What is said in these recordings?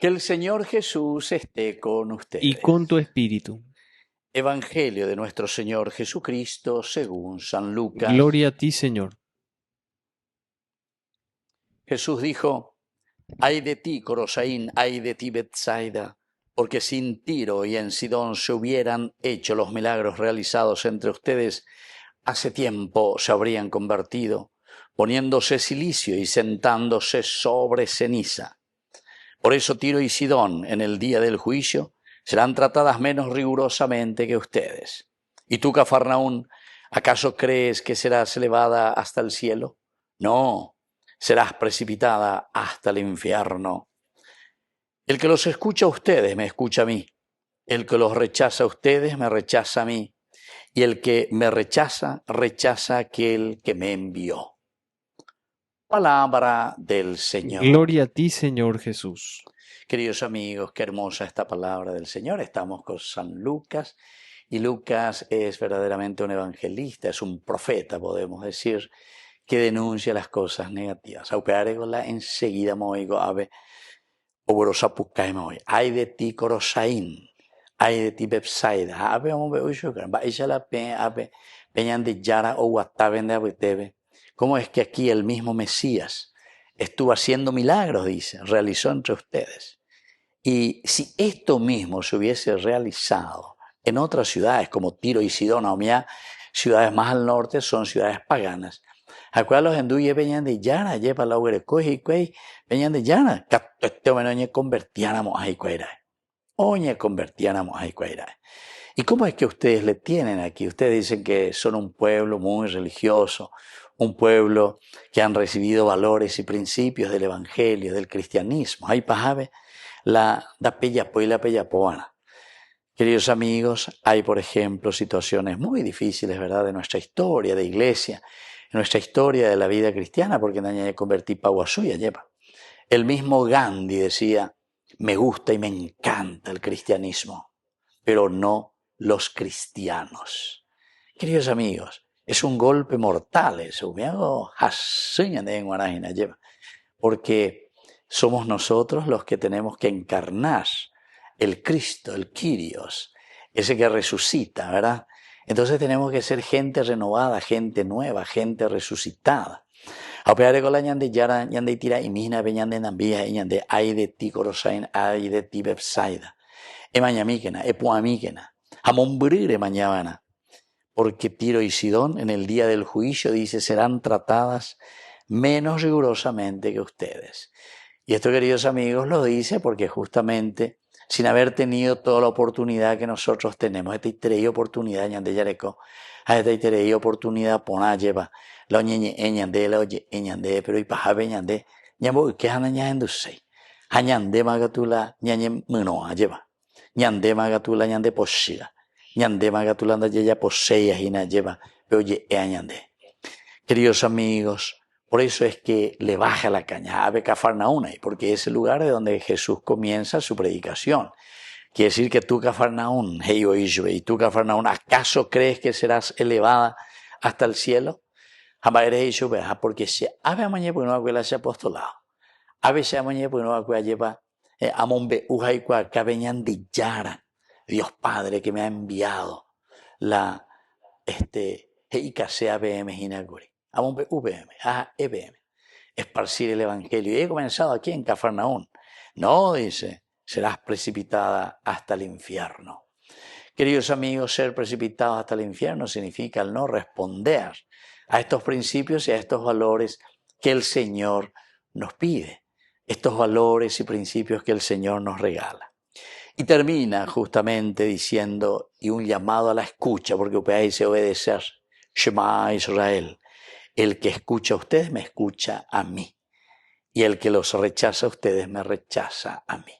Que el Señor Jesús esté con y ustedes. con tu espíritu. Evangelio de nuestro Señor Jesucristo según San Lucas. Gloria a ti, Señor. Jesús dijo: ay de ti, Corosaín, ay de ti, Betsaida, porque si en Tiro y en Sidón se hubieran hecho los milagros realizados entre ustedes, hace tiempo se habrían convertido, poniéndose cilicio y sentándose sobre ceniza. Por eso Tiro y Sidón, en el día del juicio, serán tratadas menos rigurosamente que ustedes. ¿Y tú, Cafarnaún, acaso crees que serás elevada hasta el cielo? No, serás precipitada hasta el infierno. El que los escucha a ustedes me escucha a mí. El que los rechaza a ustedes me rechaza a mí. Y el que me rechaza, rechaza a aquel que me envió. Palabra del Señor. Gloria a ti, Señor Jesús. Queridos amigos, qué hermosa esta palabra del Señor. Estamos con San Lucas y Lucas es verdaderamente un evangelista, es un profeta, podemos decir, que denuncia las cosas negativas. Aupearegola enseguida moigo ave oborosapukai moi. Ay de ti, Corosaín, ay de ti, Betsaida. Ave hombre uyukan, va ella la pe ave peñan de yara o guataben de abetebe. ¿Cómo es que aquí el mismo Mesías estuvo haciendo milagros, dice, realizó entre ustedes? Y si esto mismo se hubiese realizado en otras ciudades como Tiro y Sidón, o ciudades más al norte, son ciudades paganas. A cual los hindúes venían de Yara, lleva la urecoji, venían de Yara, que este oñe convertiéramos a Icuaira. Oñe convertiéramos a Icuaira. ¿Y cómo es que ustedes le tienen aquí? Ustedes dicen que son un pueblo muy religioso, un pueblo que han recibido valores y principios del evangelio, del cristianismo. Hay pajabe la da pellapo y la pellapoana. Queridos amigos, hay por ejemplo situaciones muy difíciles, ¿verdad?, de nuestra historia de iglesia, de nuestra historia de la vida cristiana, porque nadie convertí Paguasuya lleva. El mismo Gandhi decía: me gusta y me encanta el cristianismo, pero no los cristianos. Queridos amigos, es un golpe mortal eso, porque somos nosotros los que tenemos que encarnar el Cristo, el Kyrios, ese que resucita, ¿verdad? Entonces tenemos que ser gente renovada, gente nueva, gente resucitada. Apeare con la ñande yara, ñande tira y mina, ñande nambia, ñande ay de ti, Corosain, ay de ti, Betsaida. Mañamíquena, puamíquena, amombrire mañana. Porque Tiro y Sidón en el día del juicio, dice, serán tratadas menos rigurosamente que ustedes. Y esto, queridos amigos, lo dice porque justamente sin haber tenido toda la oportunidad que nosotros tenemos, esta itere oportunidad, ñande yareco, esta itere oportunidad pona lleva, la ñeñe ñande, la oye ñande, pero y pajabe ñande, ñambo que hana ñandusei, hañande magatula ñañe mano lleva, ñande magatula ñande poshiga. Ñande magatulanda ya poseía hina lleva, pero oye ñande. Queridos amigos, por eso es que le baja la caña a Cafarnaúm, porque es el lugar de donde Jesús comienza su predicación. Quiere decir que tú, Cafarnaúm, y tú, Cafarnaúm, ¿acaso crees que serás elevada hasta el cielo? Porque si ave mañana pues no acuela ese apostolado, ave se mañana pues no acuela lleva amombe ujaicua cabeñan de yara. Dios Padre que me ha enviado la heikase ABM Hinaguri, amombe UBM, EBM, esparcir el evangelio. Y he comenzado aquí en Cafarnaúm. No, dice, serás precipitada hasta el infierno. Queridos amigos, ser precipitados hasta el infierno significa el no responder a estos principios y a estos valores que el Señor nos pide, estos valores y principios que el Señor nos regala. Y termina justamente diciendo, y un llamado a la escucha, porque ustedes dice obedecer, Shema Israel, el que escucha a ustedes me escucha a mí, y el que los rechaza a ustedes me rechaza a mí.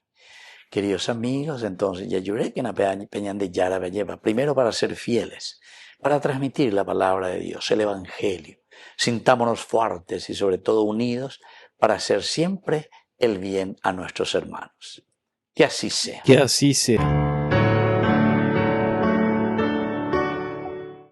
Queridos amigos, entonces ya lloré que na peñan de Yara lleva, primero para ser fieles, para transmitir la palabra de Dios, el Evangelio. Sintámonos fuertes y sobre todo unidos para hacer siempre el bien a nuestros hermanos. Que así sea. Que así sea.